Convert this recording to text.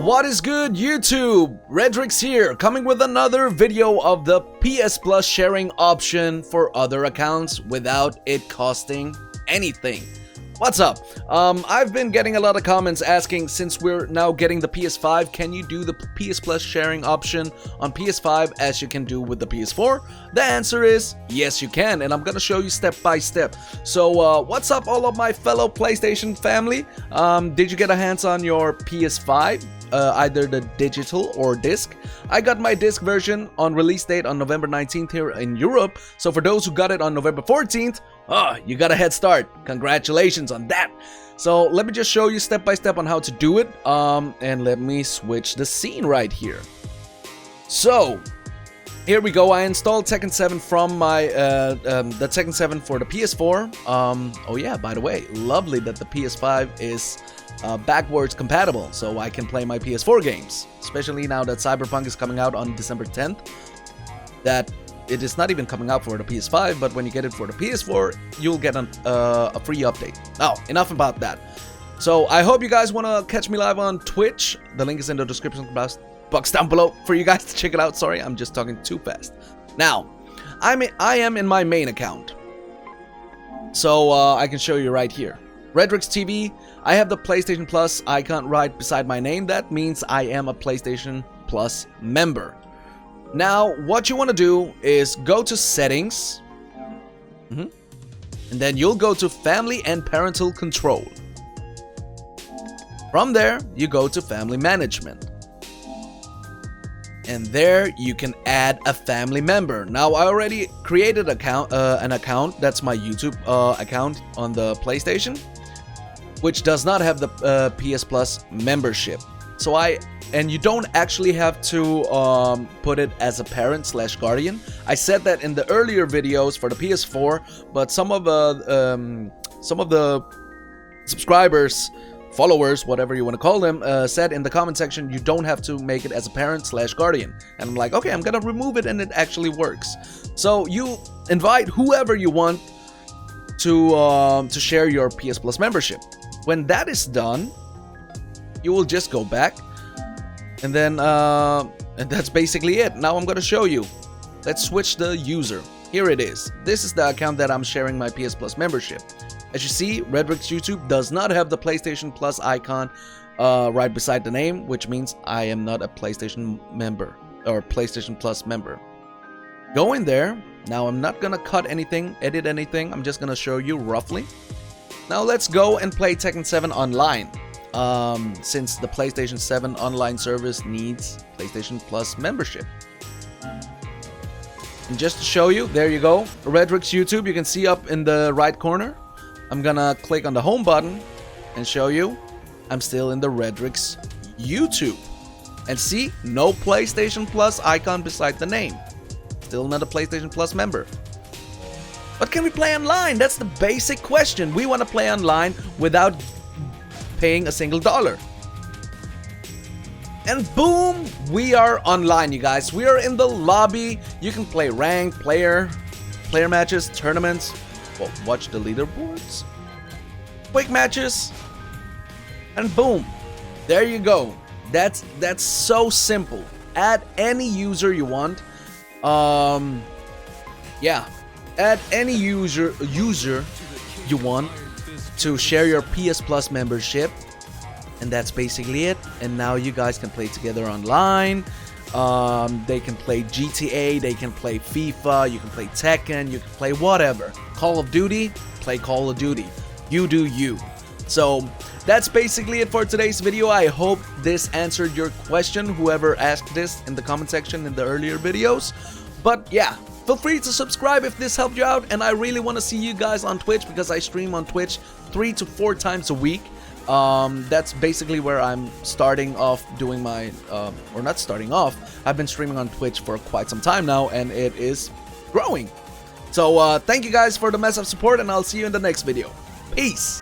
What is good, YouTube? Redrix here, coming with another video of the PS Plus sharing option for other accounts without it costing anything. What's up? I've been getting a lot of comments asking, since we're now getting the PS5, can you do the PS Plus sharing option on PS5 as you can do with the PS4? The answer is yes, you can, and I'm gonna show you step by step. So what's up, all of my fellow PlayStation family? Did you get a hands on your PS5? Either the digital or disc. I got my disc version on release date on November 19th here in Europe, so for those who got it on November 14th, you got a head start. Congratulations on that. So let me just show you step by step on how to do it, and let me switch the scene right here. So here we go. I installed Tekken 7 from my the Tekken 7 for the PS4. Oh yeah, by the way, lovely that the PS5 is backwards compatible, so I can play my PS4 games, especially now that Cyberpunk is coming out on December 10th. That it is not even coming out for the PS5, but when you get it for the PS4, you'll get a free update. Now, enough about that. So I hope you guys want to catch me live on Twitch. The link is in the description box down below for you guys to check it out. Sorry, I'm just talking too fast. Now, I am in my main account, so I can show you right here. Redrix TV, I have the PlayStation Plus icon right beside my name. That means I am a PlayStation Plus member. Now, what you want to do is go to Settings, and then you'll go to Family and Parental Control. From there, you go to Family Management. And there you can add a family member. Now, I already created an account. That's my YouTube account on the PlayStation, which does not have the PS Plus membership. So and you don't actually have to put it as a parent/guardian. I said that in the earlier videos for the PS4, but some of the subscribers, followers, whatever you want to call them, said in the comment section you don't have to make it as a parent/guardian. And I'm like, okay, I'm gonna remove it, and it actually works. So you invite whoever you want to share your PS Plus membership. When that is done, you will just go back, and then and that's basically it. Now I'm gonna show you. Let's switch the user. Here it is. This is the account that I'm sharing my PS Plus membership. As you see, Redrix YouTube does not have the PlayStation Plus icon right beside the name, which means I am not a PlayStation member or PlayStation Plus member. Go in there. Now I'm not gonna cut anything, edit anything. I'm just gonna show you roughly. Now let's go and play Tekken 7 online, since the PlayStation 7 online service needs PlayStation Plus membership. And just to show you, there you go, Redrix YouTube, you can see up in the right corner. I'm gonna click on the home button and show you I'm still in the Redrix YouTube. And see, no PlayStation Plus icon beside the name. Still not a PlayStation Plus member. But can we play online? That's the basic question. We want to play online without paying a single dollar. And boom, we are online, you guys. We are in the lobby. You can play ranked, player matches, tournaments. Well, watch the leaderboards, quick matches, and boom, there you go. That's so simple. Add any user you want. Yeah. Add any user you want to share your PS Plus membership, and that's basically it. And now you guys can play together online. They can play GTA, they can play FIFA, you can play Tekken, you can play whatever. Call of Duty, play Call of Duty. You do you. So that's basically it for today's video. I hope this answered your question, whoever asked this in the comment section in the earlier videos. But yeah, feel free to subscribe if this helped you out, and I really want to see you guys on Twitch, because I stream on Twitch 3 to 4 times a week. That's basically where I'm starting off doing my, or not starting off, I've been streaming on Twitch for quite some time now, and it is growing. So thank you guys for the massive support, and I'll see you in the next video. Peace!